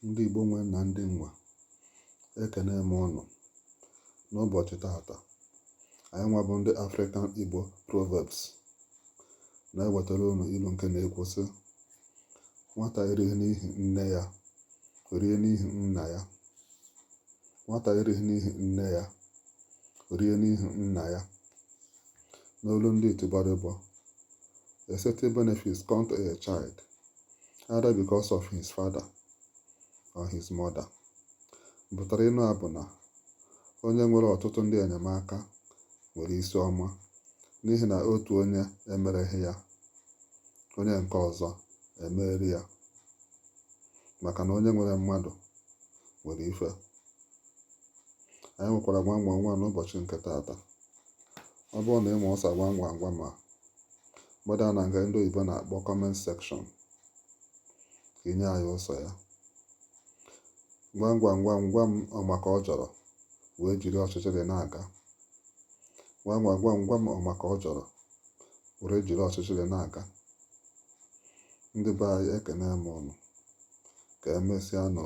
ndị Igbo nwe na ndị nwa, ekene m ụnụ n'ụbọchị tata. Anyị nwa bụ ndị African Igbo Proverbs na-ewetara ụnụ ilu nke na-ekwu sị: nwata erighị n'ihi nne ya rie n'ihi nna ya. Nwata erighị n'ihi nne ya rie n'ihi nna ya. N'olu ndị Itibaribo, a certain benefits come to a child either because of his father or his mother. Pụtara ịnụ a bụ na onye nwere ọtụtụ ndị enyemaka nwere isi ọma, n'ihi na otu onye emereghị ya, onye nke ọzọ emeri ya. Maka na onye nwere mmadụ nwere ife. Anyị nwekwara gwam n'ụbọchị nke tata. Ọ bụrụ na ịma ọsa gwam ma gbada na nga ndị oyibo na-akpọ comment section ka inye anyị ụsọ ya. Gwa m ọmaka ọ jọrọ wee jiri ọchịchịrị na-aga. Gwa m ọmaka ọ jọrọ were jiri ọchịchịrị na-aga. Ndị be anyị, ekene m ụnụ. Ka emesịa nụ.